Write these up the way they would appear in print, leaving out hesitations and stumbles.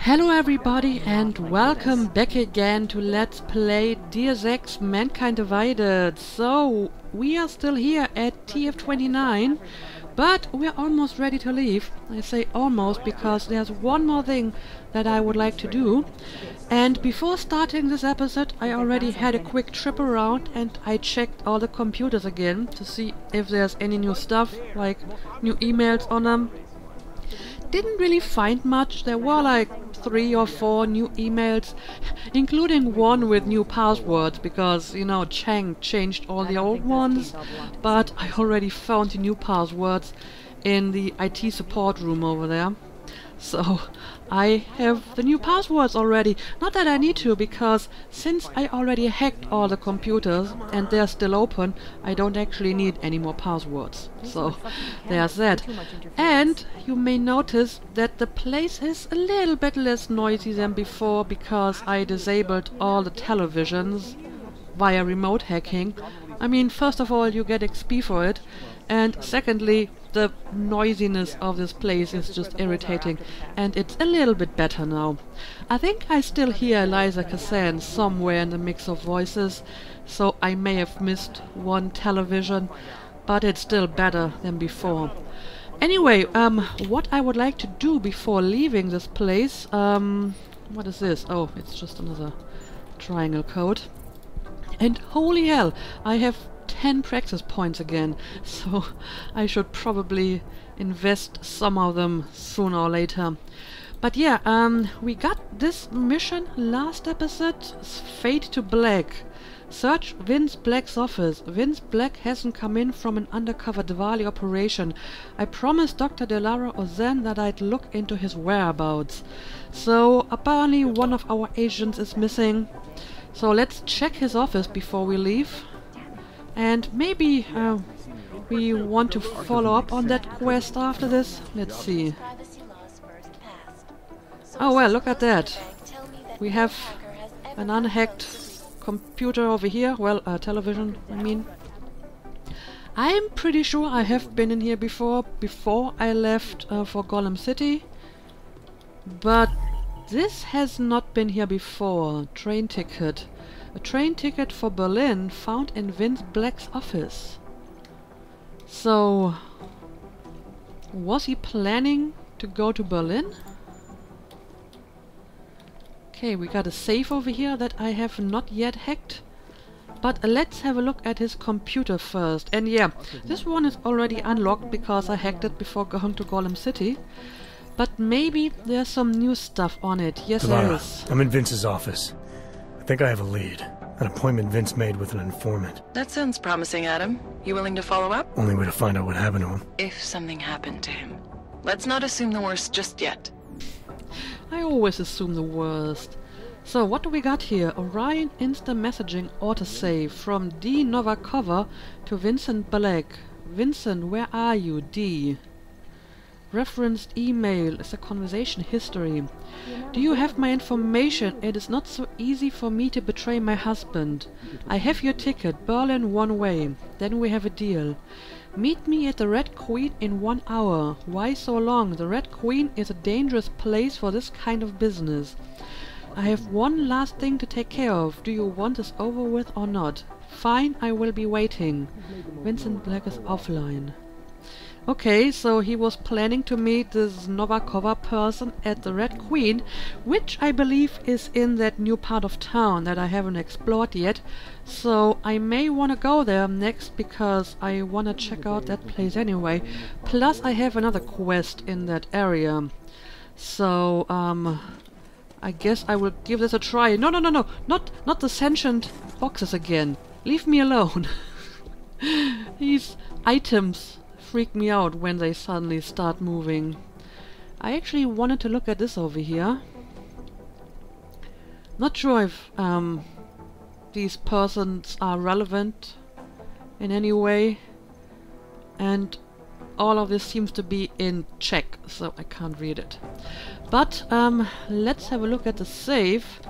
Hello everybody and welcome back again to Let's Play Deus Ex Mankind Divided. So, we are still here at TF29, but we're almost ready to leave. I say almost because there's one more thing that I would like to do. And before starting this episode, I already had a quick trip around and I checked all the computers again to see if there's any new stuff, like new emails on them. Didn't really find much. There were like 3 or 4 new emails, including one with new passwords because, you know, Chang changed all the old ones, but I already found the new passwords in the IT support room over there. So I have the new passwords already. Not that I need to, because since I already hacked all the computers and they're still open, I don't actually need any more passwords. So there's that. And you may notice that the place is a little bit less noisy than before because I disabled all the televisions via remote hacking. I mean, first of all, you get XP for it, and secondly, the noisiness of this place is just irritating, and it's a little bit better now. I think I still hear Eliza Cassan somewhere in the mix of voices, so I may have missed one television, but it's still better than before. Anyway, what I would like to do before leaving this place, what is this? Oh, it's just another triangle code. And holy hell, I have 10 practice points again, so I should probably invest some of them sooner or later. But yeah, we got this mission last episode, Fade to Black. Search Vince Black's office. Vince Black hasn't come in from an undercover Diwali operation. I promised Dr. Delara Ozen that I'd look into his whereabouts. So apparently one of our agents is missing. So let's check his office before we leave. And maybe we want to follow up on that quest after this. Let's see. Oh well, look at that. We have an unhacked computer over here. Well, television, I mean. I'm pretty sure I have been in here before I left for Golem City. But this has not been here before. Train ticket. A train ticket for Berlin found in Vince Black's office. So, was he planning to go to Berlin? Okay, we got a safe over here that I have not yet hacked. But let's have a look at his computer first. And yeah, this one is already unlocked because I hacked it before going to Golem City. But maybe there's some new stuff on it. Yes, there is. I'm in Vince's office. I think I have a lead. An appointment Vince made with an informant. That sounds promising, Adam. You willing to follow up? Only way to find out what happened to him. If something happened to him. Let's not assume the worst just yet. I always assume the worst. So, what do we got here? Orion Insta Messaging Autosave from D. Novakova to Vincent Black. Vincent, where are you? D. Referenced email is a conversation history. Do you have my information? It is not so easy for me to betray my husband. I have your ticket, Berlin one way. Then we have a deal. Meet me at the Red Queen in 1 hour. Why so long? The Red Queen is a dangerous place for this kind of business. I have one last thing to take care of. Do you want this over with or not? Fine, I will be waiting. Vincent Black is offline. Okay, so he was planning to meet this Novakova person at the Red Queen, which I believe is in that new part of town that I haven't explored yet. So I may want to go there next because I want to check out that place anyway. Plus I have another quest in that area. So, I guess I will give this a try. No, not the sentient boxes again. Leave me alone. These items freak me out when they suddenly start moving. I actually wanted to look at this over here. Not sure if these persons are relevant in any way, and all of this seems to be in Czech, so I can't read it. But let's have a look at the safe.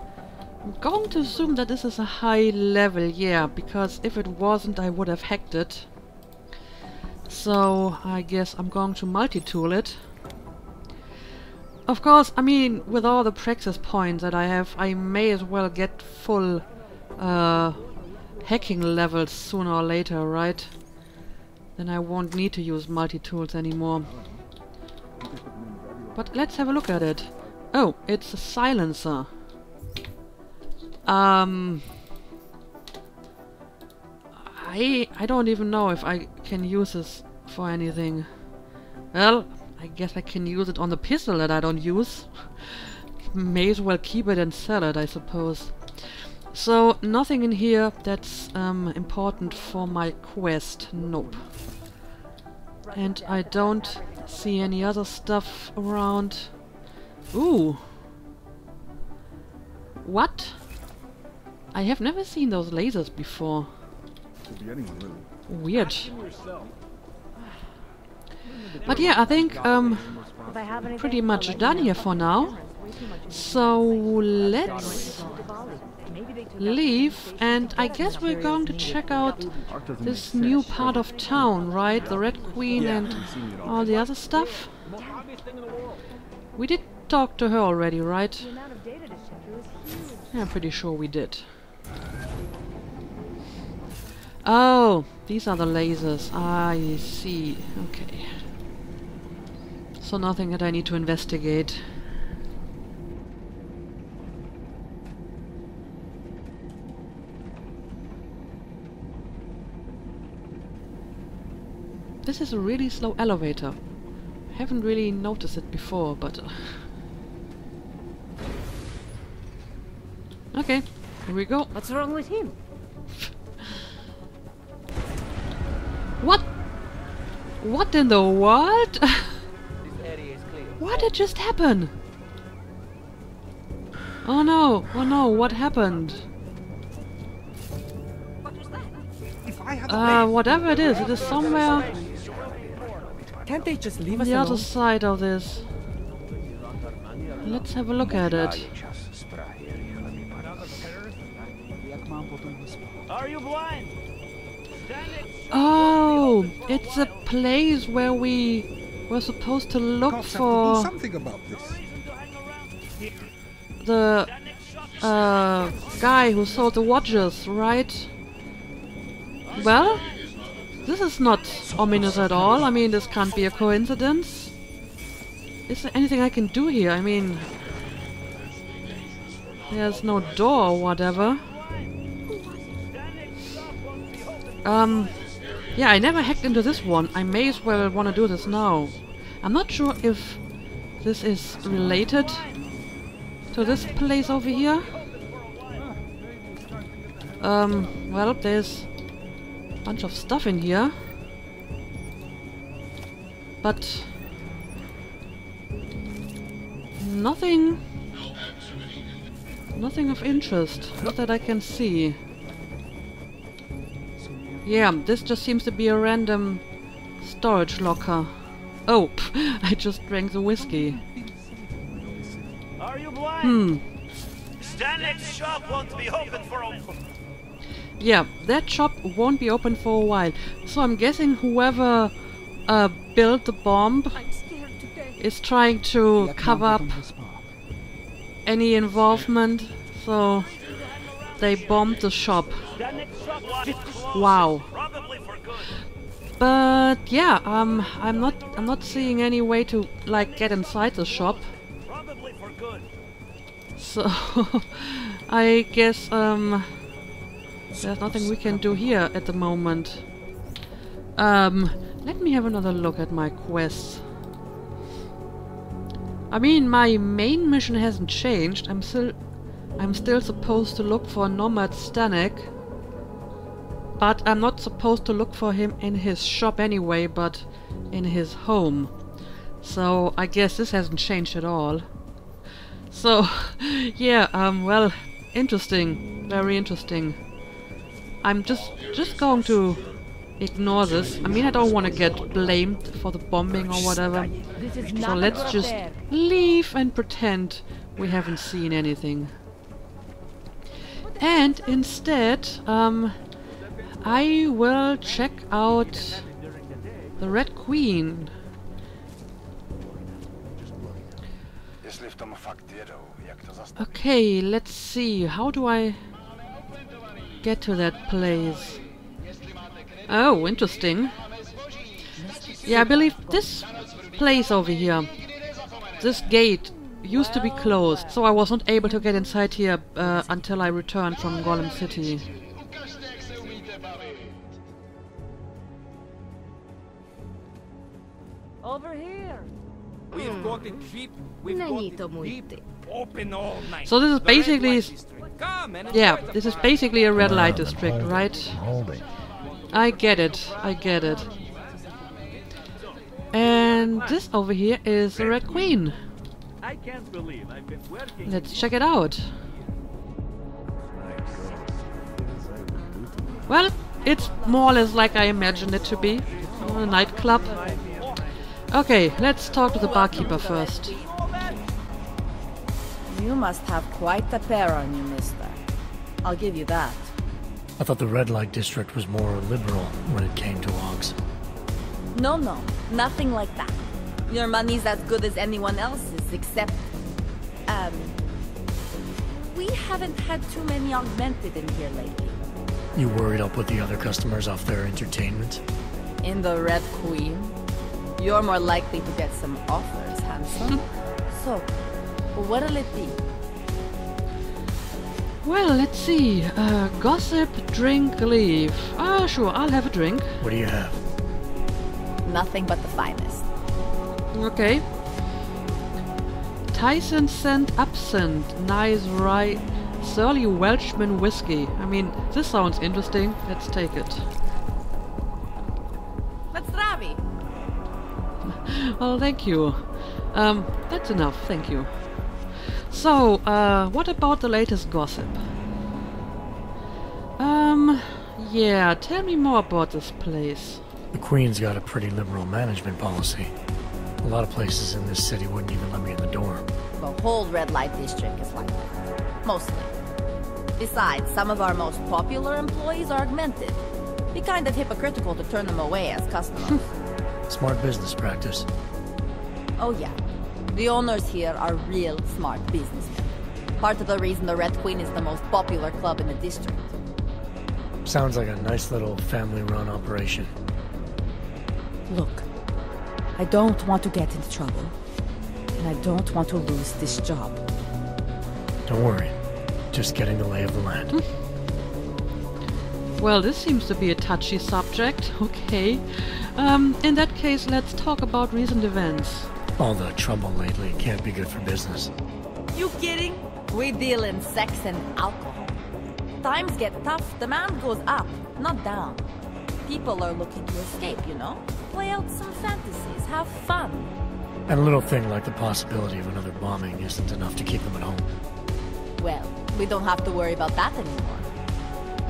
I'm going to assume that this is a high level, yeah, because if it wasn't I would have hacked it. So I guess I'm going to multi-tool it. Of course, I mean, with all the praxis points that I have, I may as well get full hacking levels sooner or later, right? Then I won't need to use multi-tools anymore. But let's have a look at it. Oh, it's a silencer. I don't even know if I can use this for anything. Well, I guess I can use it on the pistol that I don't use. May as well keep it and sell it, I suppose. So, nothing in here that's important for my quest. Nope. And I don't see any other stuff around. Ooh. What? I have never seen those lasers before. Weird. But yeah, I think pretty much done here for now. So let's leave, and I guess we're going to check out this new part of town, right? The Red Queen and all the other stuff. We did talk to her already, right? Yeah, I'm pretty sure we did. Oh, these are the lasers. I see. Okay. So nothing that I need to investigate. This is a really slow elevator. I haven't really noticed it before, but... okay, here we go. What's wrong with him? What? What in the world? What did just happen? Oh no, what happened? Whatever it is somewhere... Can't they just leave on us the alone? other side of this. Let's have a look at it. Are you blind? Oh, it's a place where we were supposed to look for something about this. the guy who sold the watches, right? Well, this is not ominous at all. I mean, this can't be a coincidence. Is there anything I can do here? I mean, there's no door or whatever. Yeah, I never hacked into this one. I may as well want to do this now. I'm not sure if this is related to this place over here. Well, there's a bunch of stuff in here. But nothing of interest. Not that I can see. Yeah, this just seems to be a random storage locker. Oh, I just drank the whiskey. Are you blind? Hmm. Stanley's shop won't be open for a... Yeah, that shop won't be open for a while. So I'm guessing whoever built the bomb is trying to cover up any involvement. So they bombed the shop. Wow. But yeah, I'm not seeing any way to like get inside the shop. So I guess there's nothing we can do here at the moment. Let me have another look at my quests. I mean, my main mission hasn't changed. I'm still supposed to look for Nomad Stanek. But I'm not supposed to look for him in his shop anyway, but in his home. So I guess this hasn't changed at all. So, yeah, well, interesting. Very interesting. I'm just going to ignore this. I mean, I don't want to get blamed for the bombing or whatever. So let's just leave and pretend we haven't seen anything. And instead, I will check out the Red Queen. Okay, let's see. How do I get to that place? Oh, interesting. Yeah, I believe this place over here, this gate, used to be closed, so I wasn't able to get inside here until I returned from Golem City. Over here. We've got it cheap. We've got it deep. Open all night. So this is The red basically, light district. Come and yeah, enjoy the this is fun. basically a red light I'm district, holding, right? I'm holding. I get it, I get it. And this over here is the Red Queen. I can't believe I've been working. Let's check it out. Well, it's more or less like I imagined it to be. A nightclub. Okay, let's talk to the barkeeper first. You must have quite a pair on you, mister. I'll give you that. I thought the red light district was more liberal when it came to logs. No, nothing like that. Your money's as good as anyone else's, except... we haven't had too many augmented in here lately. You worried I'll put the other customers off their entertainment? In the Red Queen, you're more likely to get some offers, handsome. So, what'll it be? Well, let's see. Gossip, drink, leave. Ah, sure, I'll have a drink. What do you have? Nothing but the finest. Okay. Tyson Scent Absinthe. Nice rye. Surly Welshman whiskey. I mean, this sounds interesting. Let's take it. Let's Ravi. Well, thank you. That's enough, thank you. So, what about the latest gossip? Yeah, tell me more about this place. The Queen's got a pretty liberal management policy. A lot of places in this city wouldn't even let me in the door. The whole red light district is like that. Mostly. Besides, some of our most popular employees are augmented. Be kind of hypocritical to turn them away as customers. Smart business practice. Oh yeah. The owners here are real smart businessmen. Part of the reason the Red Queen is the most popular club in the district. Sounds like a nice little family-run operation. Look, I don't want to get into trouble. And I don't want to lose this job. Don't worry. Just getting the lay of the land. Well, this seems to be a touchy subject. Okay. In that case, let's talk about recent events. All the trouble lately can't be good for business. You kidding? We deal in sex and alcohol. Times get tough, demand goes up, not down. People are looking to escape, you know? Play out some fantasies, have fun. And a little thing like the possibility of another bombing isn't enough to keep them at home. Well, we don't have to worry about that anymore.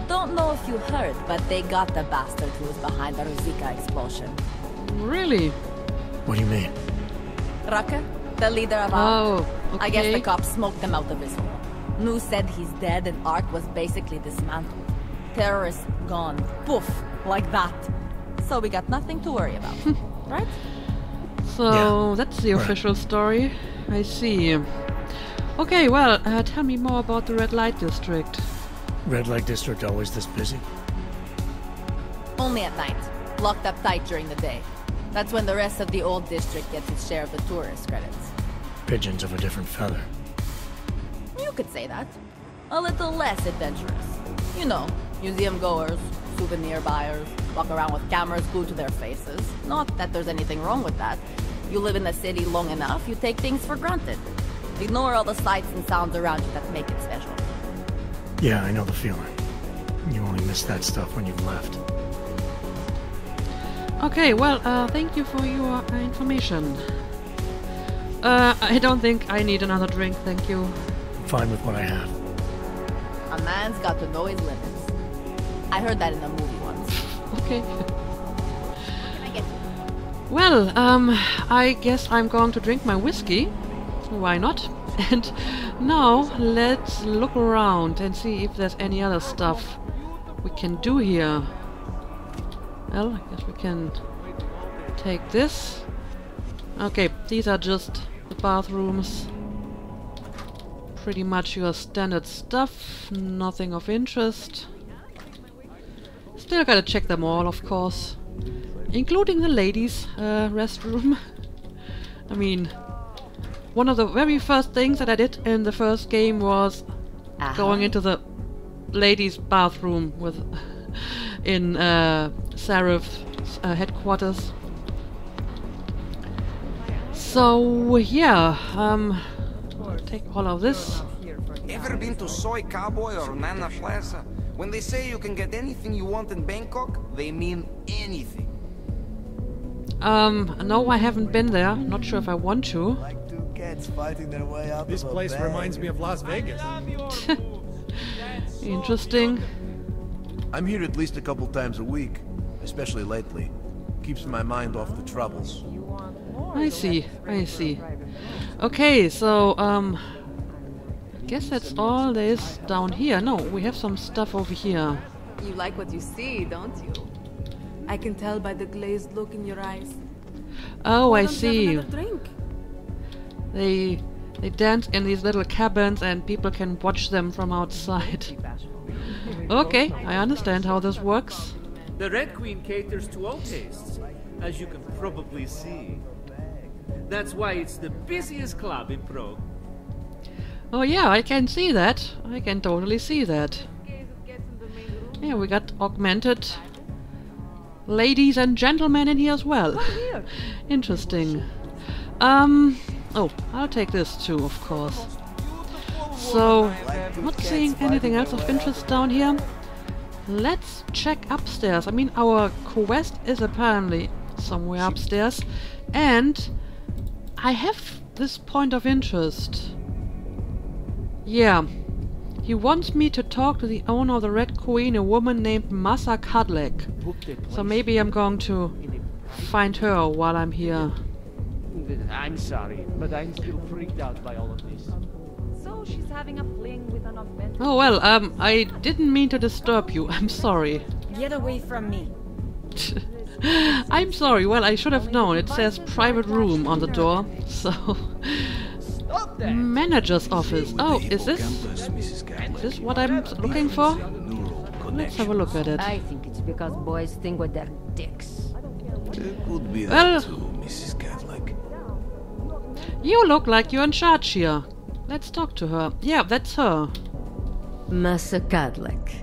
Don't know if you heard, but they got the bastard who was behind the Ruzika explosion. Really? What do you mean? Rucker, the leader of our... Oh, okay. I guess the cops smoked him out of his hole. Nu said he's dead and Ark was basically dismantled. Terrorists gone. Poof. Like that. So we got nothing to worry about. Right? So, Yeah, that's the right. official story. I see. Okay, well, tell me more about the red light district. Red light district always this busy? Only at night. Locked up tight during the day. That's when the rest of the old district gets its share of the tourist credits. Pigeons of a different feather. You could say that. A little less adventurous. You know, museum goers, souvenir buyers, walk around with cameras glued to their faces. Not that there's anything wrong with that. You live in the city long enough, you take things for granted. Ignore all the sights and sounds around you that make it special. Yeah, I know the feeling. You only miss that stuff when you've left. Okay, well, thank you for your information. I don't think I need another drink, thank you. I'm fine with what I have. A man's got to know his limits. I heard that in a movie once. Okay. What can I get you? Well, I guess I'm going to drink my whiskey. Why not? And now let's look around and see if there's any other stuff we can do here. Well, I guess we can take this. Okay, these are just the bathrooms. Pretty much your standard stuff, nothing of interest. Still gotta check them all, of course. Including the ladies' restroom. I mean, one of the very first things that I did in the first game was going into the ladies' bathroom with in Serif's headquarters. So yeah, I'll take all of this. Ever been to Soy Cowboy or Nana Plaza? When they say you can get anything you want in Bangkok, they mean anything. No, I haven't been there. Not sure if I want to. Like two cats fighting their way out This of a place bag. reminds me of Las Vegas. Interesting. I'm here at least a couple times a week, especially lately. Keeps my mind off the troubles. I see, I see. Okay, so, I guess that's all there is down here. No, we have some stuff over here. You like what you see, don't you? I can tell by the glazed look in your eyes. Oh, Why I don't you have see. another drink? They dance in these little cabins and people can watch them from outside. Okay, I understand how this works. The Red Queen caters to all tastes, as you can probably see. That's why it's the busiest club in Prague. Oh yeah, I can see that. I can totally see that. Yeah, we got augmented ladies and gentlemen in here as well. Interesting. Oh, I'll take this too, of course. So, not seeing anything else of interest down here. Let's check upstairs. I mean, our quest is apparently somewhere upstairs. And I have this point of interest. Yeah. He wants me to talk to the owner of the Red Queen, a woman named Masa Kadlek. So maybe I'm going to find her while I'm here. I'm sorry, but I'm still freaked out by all of this. So she's having a fling with an augmented... Oh well, I didn't mean to disturb you. I'm sorry. Get away from me. I'm sorry. Well, I should have known. It says private room on the door. So... Manager's office. Oh, is this what I'm looking for? Let's have a look at it. I think it's because boys think with their dicks. It could be Well, that too, Mrs. Catholic. You look like you're in charge here. Let's talk to her. Yeah, that's her. Masa Kadlek.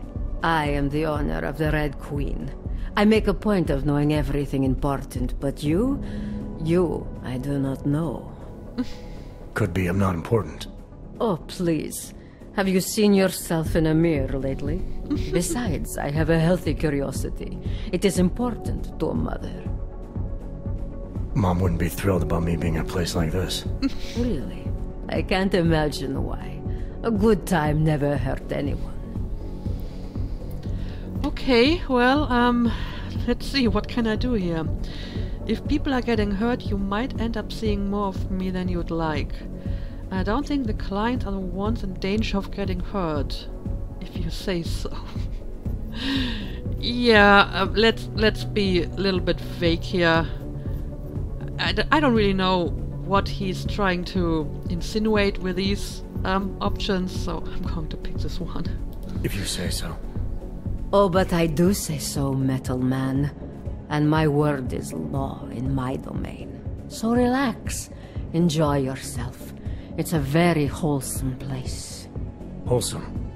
I am the owner of the Red Queen. I make a point of knowing everything important, but you, I do not know. Could be I'm not important. Oh, please. Have you seen yourself in a mirror lately? Besides, I have a healthy curiosity. It is important to a mother. Mom wouldn't be thrilled about me being in a place like this. Really? I can't imagine why. A good time never hurt anyone. Okay, well, let's see, what can I do here? If people are getting hurt, you might end up seeing more of me than you'd like. I don't think the clients are the ones in danger of getting hurt, if you say so. Yeah, let's be a little bit vague here. I don't really know what he's trying to insinuate with these options, so I'm going to pick this one. If you say so. Oh, but I do say so, Metal Man. And my word is law in my domain. So relax. Enjoy yourself. It's a very wholesome place. Wholesome?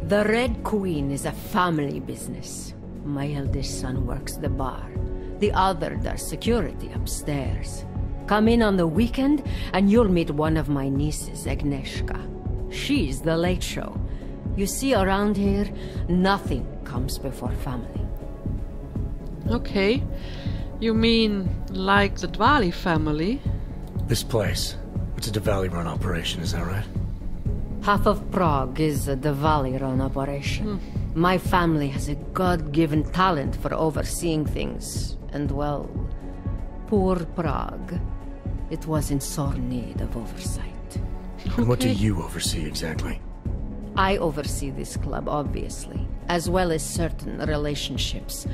The Red Queen is a family business. My eldest son works the bar. The other does security upstairs. Come in on the weekend and you'll meet one of my nieces, Agnieszka. She's the late show. You see, around here, nothing comes before family. Okay. You mean like the Dvali family? This place, it's a Diwali-run operation, is that right? Half of Prague is a Diwali-run operation. My family has a God-given talent for overseeing things. And well, poor Prague. It was in sore need of oversight. And what do you oversee exactly? I oversee this club, obviously, as well as certain relationships,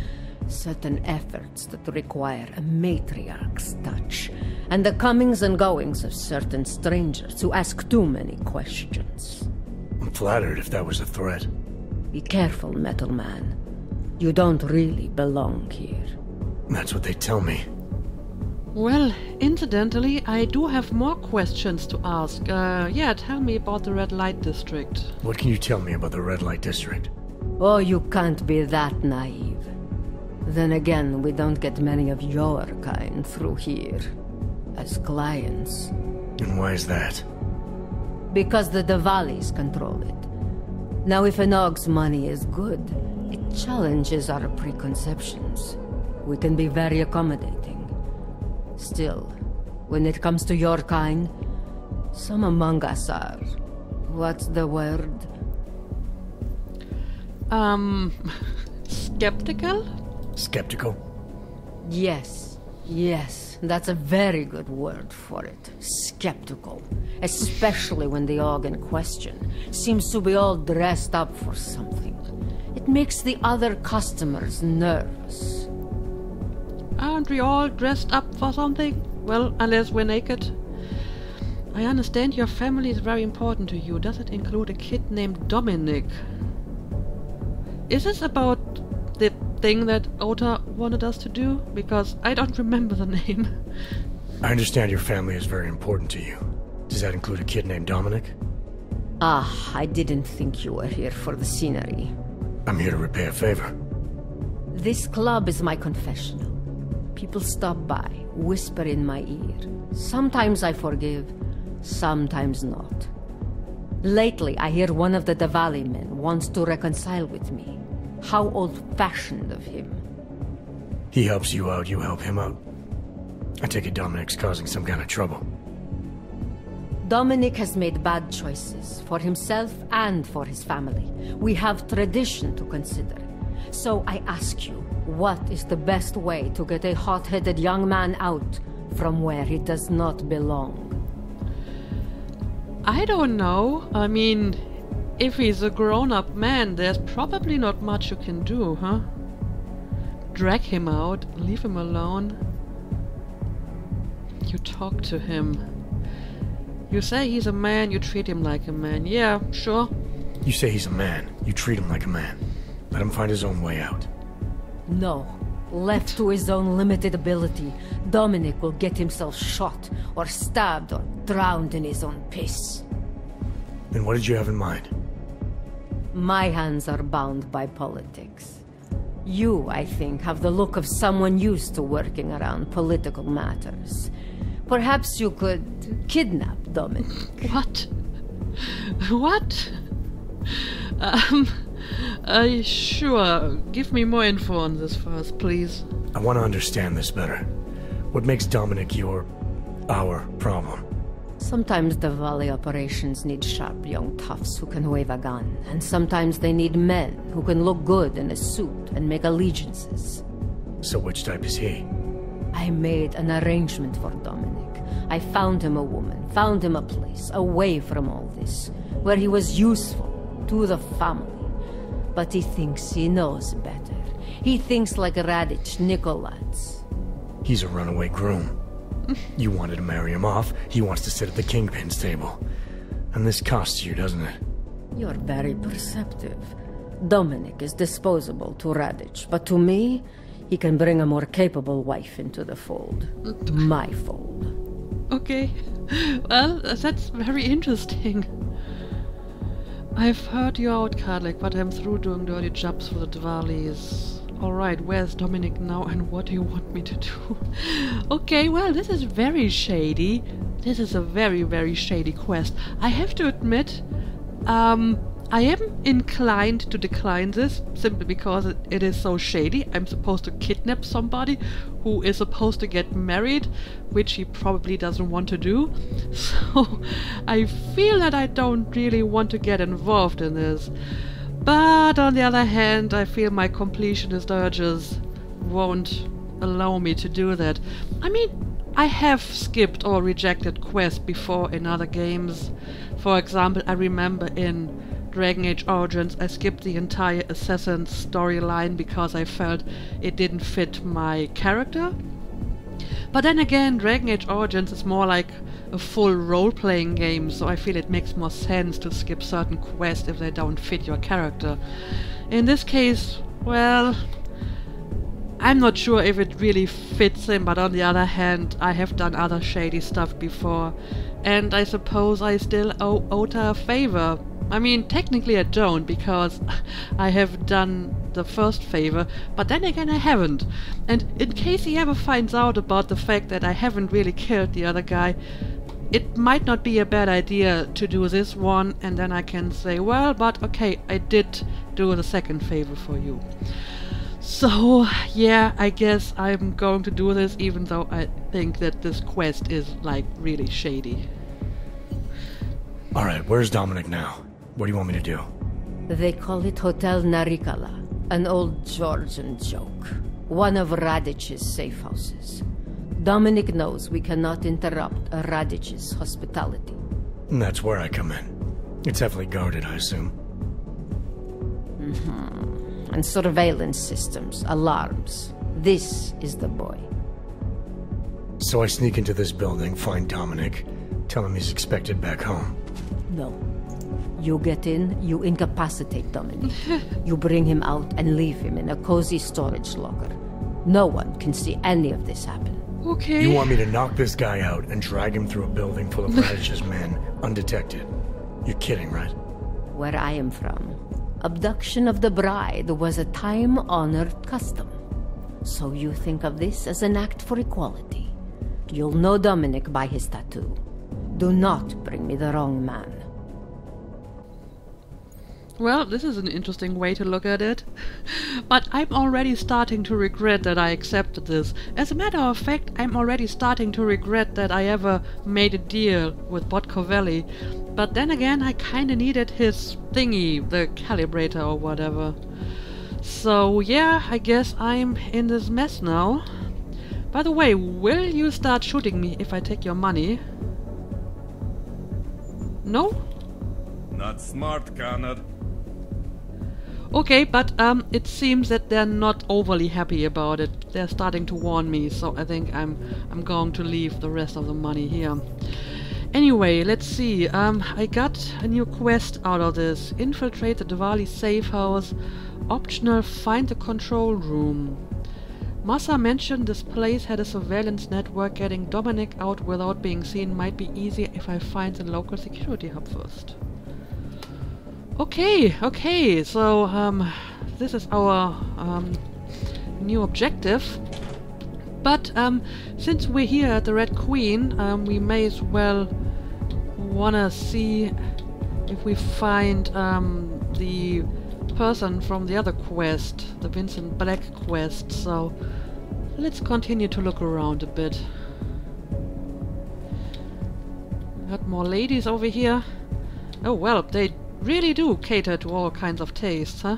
certain efforts that require a matriarch's touch, and the comings and goings of certain strangers who ask too many questions. I'm flattered if that was a threat. Be careful, Metal Man. You don't really belong here. That's what they tell me. Well, incidentally, I do have more questions to ask. Yeah, tell me about the Red Light District. What can you tell me about the Red Light District? Oh, you can't be that naive. Then again, we don't get many of your kind through here. As clients. And why is that? Because the Diwalis control it. Now, if an Og's money is good, it challenges our preconceptions. We can be very accommodating. Still, when it comes to your kind, some among us are... what's the word? Skeptical? Skeptical? Yes, that's a very good word for it. Skeptical. Especially when the Og in question seems to be all dressed up for something. It makes the other customers nervous. Aren't we all dressed up for something? Well, unless we're naked. I understand your family is very important to you. Does it include a kid named Dominic? Is this about the thing that Ota wanted us to do? Because I don't remember the name. I understand your family is very important to you. Does that include a kid named Dominic? Ah, I didn't think you were here for the scenery. I'm here to repay a favor. This club is my confessional. People stop by, whisper in my ear. Sometimes I forgive, sometimes not. Lately, I hear one of the Diwali men wants to reconcile with me. How old-fashioned of him. He helps you out, you help him out. I take it Dominic's causing some kind of trouble. Dominic has made bad choices, for himself and for his family. We have tradition to consider. So I ask you, what is the best way to get a hot-headed young man out from where he does not belong? I don't know. I mean, if he's a grown-up man, there's probably not much you can do, huh? Drag him out, leave him alone. You talk to him. You say he's a man, you treat him like a man. Yeah, sure. You say he's a man, you treat him like a man. Let him find his own way out. No. Left to his own limited ability, Dominic will get himself shot, or stabbed, or drowned in his own piss. Then what did you have in mind? My hands are bound by politics. You, I think, have the look of someone used to working around political matters. Perhaps you could kidnap Dominic. What? What? Sure. Give me more info on this first, please. I want to understand this better. What makes Dominic our problem? Sometimes the Valley operations need sharp young toughs who can wave a gun, and sometimes they need men who can look good in a suit and make allegiances. So which type is he? I made an arrangement for Dominic. I found him a woman, found him a place, away from all this, where he was useful to the family. But he thinks he knows better. He thinks like Radich Nikolats. He's a runaway groom. You wanted to marry him off, he wants to sit at the kingpin's table. And this costs you, doesn't it? You're very perceptive. Dominic is disposable to Radich, but to me, he can bring a more capable wife into the fold. My fold. Okay. Well, that's very interesting. I've heard you out, Karlik, but I'm through doing dirty jobs for the Diwalis. Alright, where's Dominic now and what do you want me to do? Okay, well, this is very shady. This is a very, very shady quest. I have to admit, I am inclined to decline this, simply because it is so shady. I'm supposed to kidnap somebody who is supposed to get married, which he probably doesn't want to do. So I feel that I don't really want to get involved in this. But on the other hand, I feel my completionist urges won't allow me to do that. I mean, I have skipped or rejected quests before in other games. For example, I remember in Dragon Age Origins I skipped the entire Assassin's storyline because I felt it didn't fit my character. But then again, Dragon Age Origins is more like a full role-playing game, so I feel it makes more sense to skip certain quests if they don't fit your character. In this case, well, I'm not sure if it really fits him, but on the other hand, I have done other shady stuff before, and I suppose I still owe Ota a favor. I mean, technically I don't, because I have done the first favor, but then again I haven't. And in case he ever finds out about the fact that I haven't really killed the other guy, it might not be a bad idea to do this one, and then I can say, well, but okay, I did do the second favor for you. So, yeah, I guess I'm going to do this, even though I think that this quest is, like, really shady. Alright, where's Dominic now? What do you want me to do? They call it Hotel Narikala, an old Georgian joke. One of Radic's safe houses. Dominic knows we cannot interrupt Radic's hospitality. And that's where I come in. It's heavily guarded, I assume. And surveillance systems, alarms. This is the boy. So I sneak into this building, find Dominic, tell him he's expected back home. No. You get in, you incapacitate Dominic. You bring him out and leave him in a cozy storage locker. No one can see any of this happen. Okay. You want me to knock this guy out and drag him through a building full of Radish's men, undetected? You're kidding, right? Where I am from, abduction of the bride was a time-honored custom. So you think of this as an act for equality. You'll know Dominic by his tattoo. Do not bring me the wrong man. Well, this is an interesting way to look at it. But I'm already starting to regret that I accepted this. As a matter of fact, I'm already starting to regret that I ever made a deal with Botkovelli. But then again, I kinda needed his thingy, the calibrator or whatever. So yeah, I guess I'm in this mess now. By the way, will you start shooting me if I take your money? No? Not smart, Connor. Okay, but it seems that they're not overly happy about it. They're starting to warn me, so I think I'm going to leave the rest of the money here. Anyway, let's see. I got a new quest out of this. Infiltrate the Diwali safe house. Optional, find the control room. Massa mentioned this place had a surveillance network. Getting Dominic out without being seen might be easier if I find the local security hub first. Okay, so this is our new objective. But since we're here at the Red Queen, we may as well wanna see if we find the person from the other quest, the Vincent Black quest. So let's continue to look around a bit. Got more ladies over here. Oh well, they really do cater to all kinds of tastes, huh?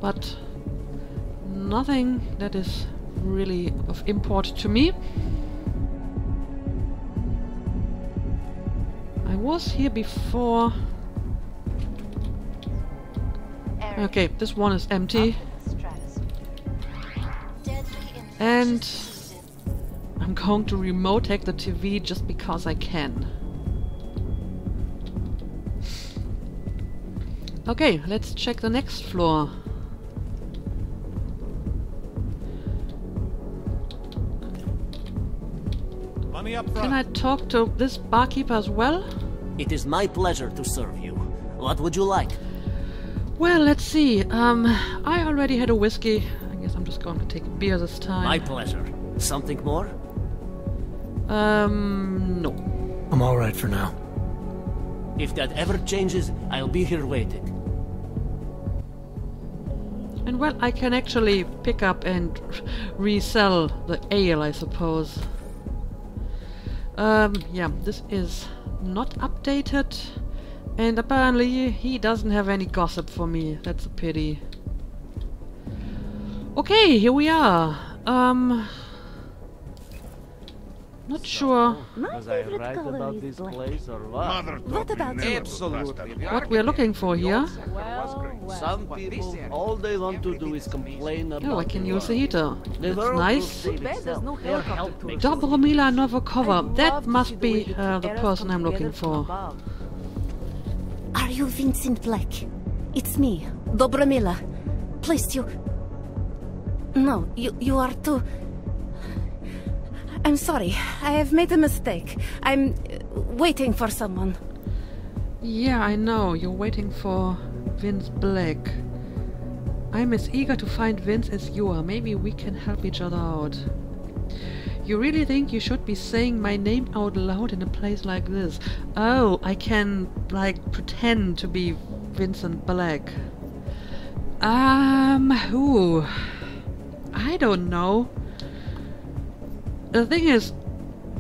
But nothing that is really of import to me. I was here before. Okay, this one is empty. And I'm going to remote hack the TV just because I can. Okay, let's check the next floor. Money up front. Can I talk to this barkeeper as well? It is my pleasure to serve you. What would you like? Well, let's see. I already had a whiskey. I guess I'm just going to take a beer this time. My pleasure. Something more? No. I'm alright for now. If that ever changes, I'll be here waiting. And well, I can actually pick up and resell the ale, I suppose. Yeah, this is not updated. And apparently he doesn't have any gossip for me. That's a pity. Okay, here we are. Not sure Was I right about this place or what? What about you? Absolutely. what we're looking for here. Some people, all they want to do is complain about Oh, I can the use the world. heater. The That's world nice. will save itself. Their help makes Dobromila Novakova. That love to must see the be way the the eras person come I'm looking together from for. above. Are you Vincent Black? It's me, Dobromila. Please, you... No, you are too... I'm sorry. I have made a mistake. I'm waiting for someone. Yeah, I know. You're waiting for Vince Black. I'm as eager to find Vince as you are. Maybe we can help each other out. You really think you should be saying my name out loud in a place like this? Oh, I can, like, pretend to be Vincent Black. Who? I don't know. The thing is,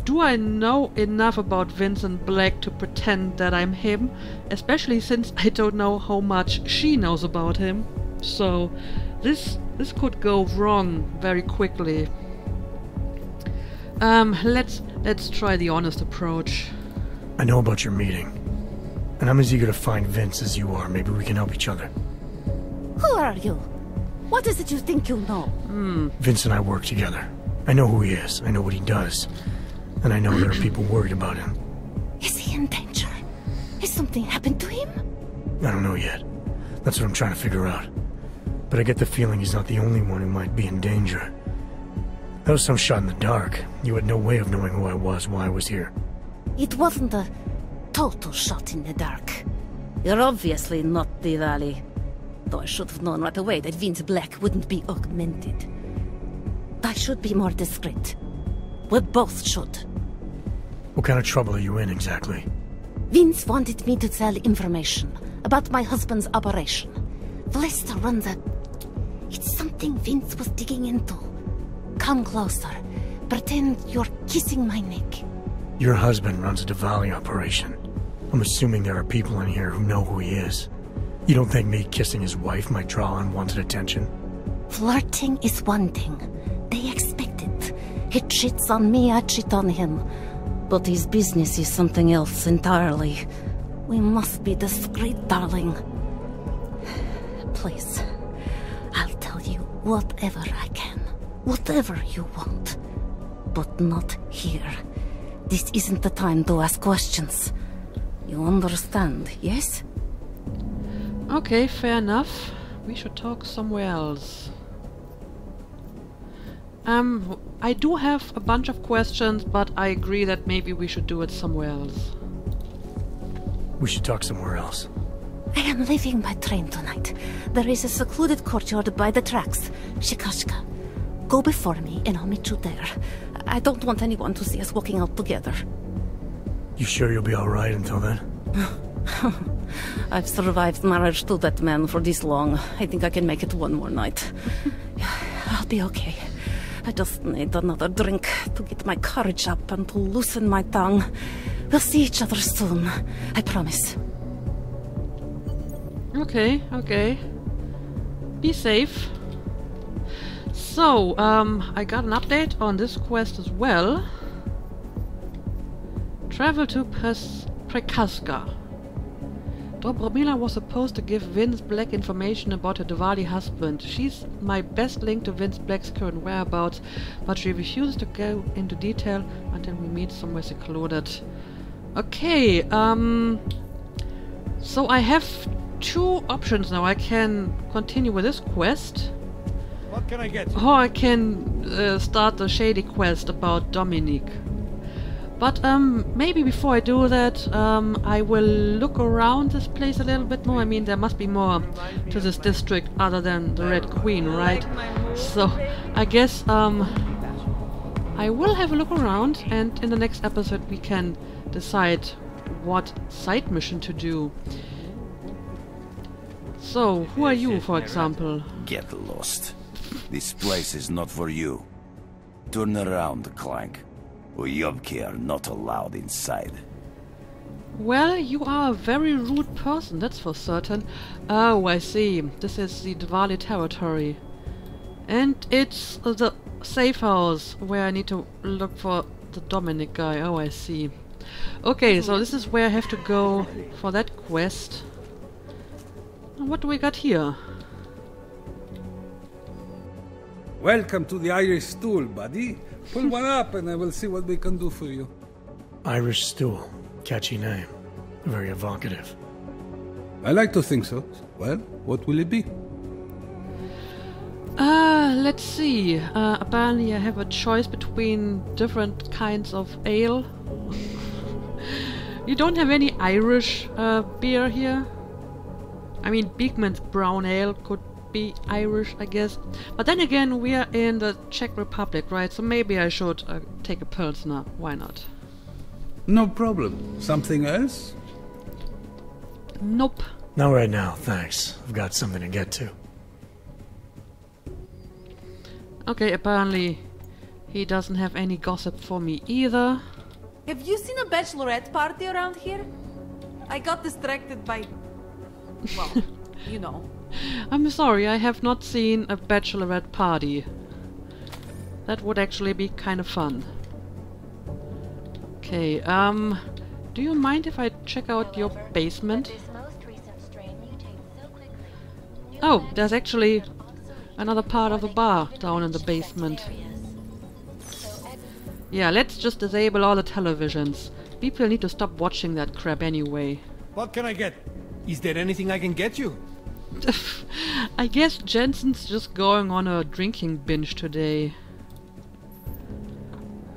do I know enough about Vincent Black to pretend that I'm him? Especially since I don't know how much she knows about him. So, this could go wrong very quickly. Let's try the honest approach. I know about your meeting. And I'm as eager to find Vince as you are. Maybe we can help each other. Who are you? What is it you think you know? Vince and I work together. I know who he is. I know what he does. And I know there are people worried about him. Is he in danger? Has something happened to him? I don't know yet. That's what I'm trying to figure out. But I get the feeling he's not the only one who might be in danger. That was some shot in the dark. You had no way of knowing who I was while I was here. It wasn't a total shot in the dark. You're obviously not Diwali. Though I should have known right away that Vince Black wouldn't be augmented. I should be more discreet. We both should. What kind of trouble are you in exactly? Vince wanted me to tell information about my husband's operation. Vlesta runs a... It's something Vince was digging into. Come closer. Pretend you're kissing my neck. Your husband runs a Diwali operation. I'm assuming there are people in here who know who he is. You don't think me kissing his wife might draw unwanted attention? Flirting is one thing. They expect it. He cheats on me, I cheat on him. But his business is something else entirely. We must be discreet, darling. Please, I'll tell you whatever I can. Whatever you want. But not here. This isn't the time to ask questions. You understand, yes? Okay, fair enough. We should talk somewhere else. I do have a bunch of questions, but I agree that maybe we should do it somewhere else. We should talk somewhere else. I am leaving by train tonight. There is a secluded courtyard by the tracks. Shikashka. Go before me and I'll meet you there. I don't want anyone to see us walking out together. You sure you'll be alright until then? I've survived marriage to that man for this long. I think I can make it one more night. I'll be okay. I just need another drink to get my courage up and to loosen my tongue. We'll see each other soon. I promise. Okay, okay. Be safe. So, I got an update on this quest as well. Travel to Prekaska. Dobromila was supposed to give Vince Black information about her Diwali husband. She's my best link to Vince Black's current whereabouts, but she refuses to go into detail until we meet somewhere secluded. Okay, so I have two options now. I can continue with this quest. What can I get you? Or I can start the shady quest about Dominique. But maybe before I do that, I will look around this place a little bit more. I mean, there must be more to this district other than the Red Queen, right? So, I guess I will have a look around, and in the next episode we can decide what side mission to do. So, who are you, for example? Get lost. This place is not for you. Turn around, Clank. Uyobki are not allowed inside. Well, you are a very rude person, that's for certain. Oh, I see. This is the Diwali territory. And it's the safe house where I need to look for the Dominic guy. Oh, I see. Okay, so this is where I have to go for that quest. And what do we got here? Welcome to the Irish stool, buddy. Pull one up and I will see what we can do for you. Irish stool. Catchy name. Very evocative. I like to think so. Well, what will it be? Let's see. Apparently I have a choice between different kinds of ale. You don't have any Irish beer here? I mean, Beekman's brown ale could be Irish, I guess. But then again, we are in the Czech Republic, right? So maybe I should take a Pilsner. Why not? No problem. Something else? Nope. Not right now, thanks. I've got something to get to. Okay, apparently he doesn't have any gossip for me either. Have you seen a bachelorette party around here? I got distracted by... well, you know. I'm sorry, I have not seen a bachelorette party. That would actually be kind of fun. Okay, do you mind if I check out your basement? Oh, there's actually another part of the bar down in the basement. Yeah, let's just disable all the televisions. People need to stop watching that crap anyway. What can I get? Is there anything I can get you? I guess Jensen's just going on a drinking binge today.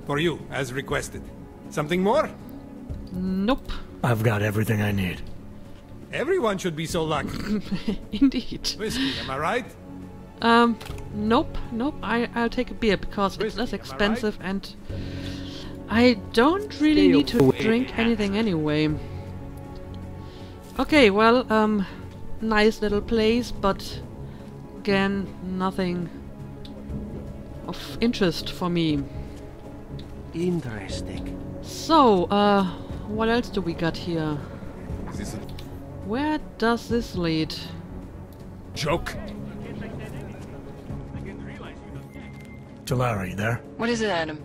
For you, as requested. Something more? Nope. I've got everything I need. Everyone should be so lucky. Indeed. Whiskey, am I right? Nope. I'll take a beer because it's less expensive and I don't really need to drink anything anyway. Okay, well, nice little place, but again, nothing of interest for me. Interesting. So, what else do we got here? Where does this lead? Joke. Talara, you there? What is it, Adam?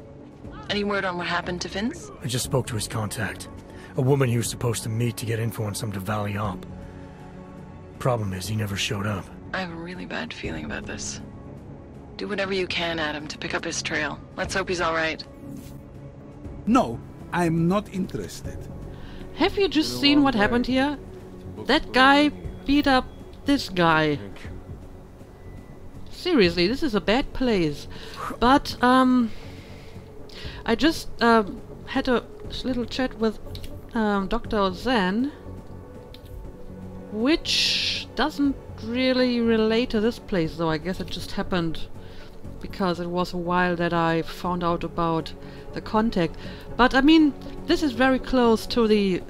Any word on what happened to Vince? I just spoke to his contact. A woman he was supposed to meet to get info on some Diwali op. Problem is, he never showed up. I have a really bad feeling about this. Do whatever you can, Adam, to pick up his trail. Let's hope he's alright. No, I'm not interested. Have you just seen what happened here? That guy beat up this guy. Seriously, this is a bad place. But, I just, had a little chat with, Dr. Zen, which doesn't really relate to this place, though. I guess it just happened because it was a while that I found out about the contact. But, I mean, this is very close to the,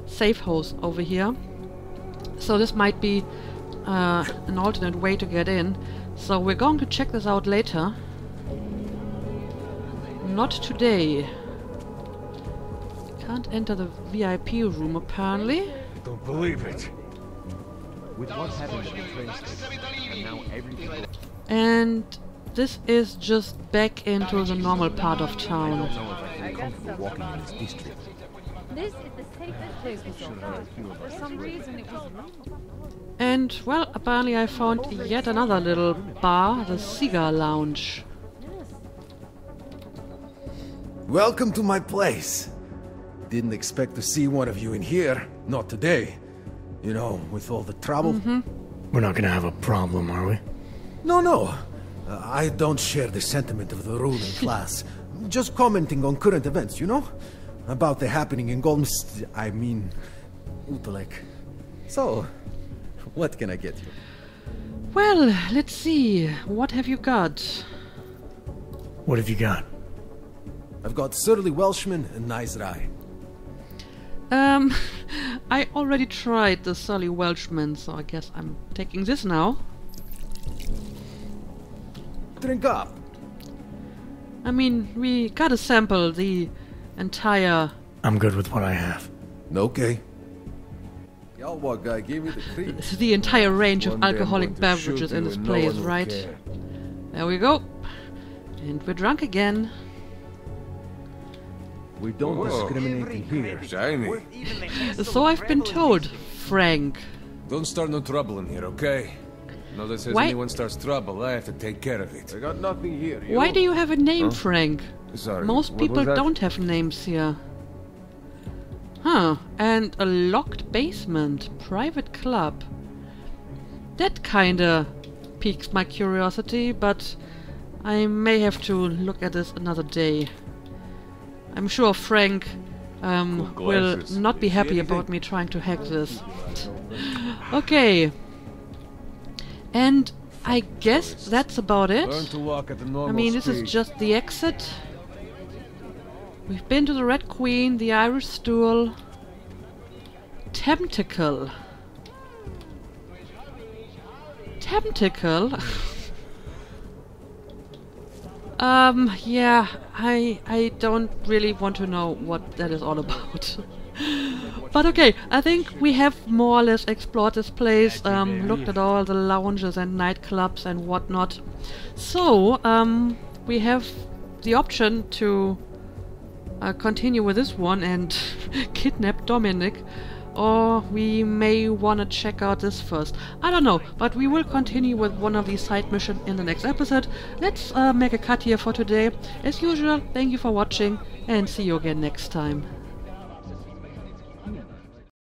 safe house over here. So this might be, an alternate way to get in. So we're going to check this out later. Not today. Can't enter the VIP room apparently. I don't believe it. With what happened at the train station, and now everything... And this is just back into the normal part of town. I don't know if I feel comfortable walking in this district. This is the safest place we saw. For some reason it was... And, well, apparently I found yet another little bar, the Cigar Lounge. Welcome to my place. Didn't expect to see one of you in here. Not today. You know, with all the trouble. We're not gonna have a problem, are we? No. I don't share the sentiment of the ruling class. Just commenting on current events, you know? About the happening in Utolek. So, what can I get you? Well, let's see. What have you got? What have you got? I've got Surly Welshman and Nice Rye. I already tried the Surly Welshman, so I guess I'm taking this now. Drink up. I mean, we gotta sample the entire... I'm good with what I have. Okay. The entire range of alcoholic beverages in this place, right? There we go. And we're drunk again. We don't discriminate in here. Shiny. So I've been told, Frank. Don't start no trouble in here, okay? No, that says Why- anyone starts trouble, I have to take care of it. I got nothing here. Why do you have a name, Frank? Sorry. Most what people was that? don't have names here. Huh, and a locked basement, private club. That kinda piques my curiosity, but I may have to look at this another day. I'm sure Frank will not be happy about me trying to hack this. Okay. And I guess that's about it. Learn to walk at the normal I mean, this is speed. just the exit. We've been to the Red Queen, the Irish Stool, Tentacle. Tentacle? Yeah, I don't really want to know what that is all about. But okay, I think we have more or less explored this place, looked at all the lounges and nightclubs and whatnot. So, we have the option to continue with this one and kidnap Dominic, or we may want to check out this first. I don't know, but we will continue with one of these side missions in the next episode. Let's make a cut here for today. As usual, thank you for watching and see you again next time.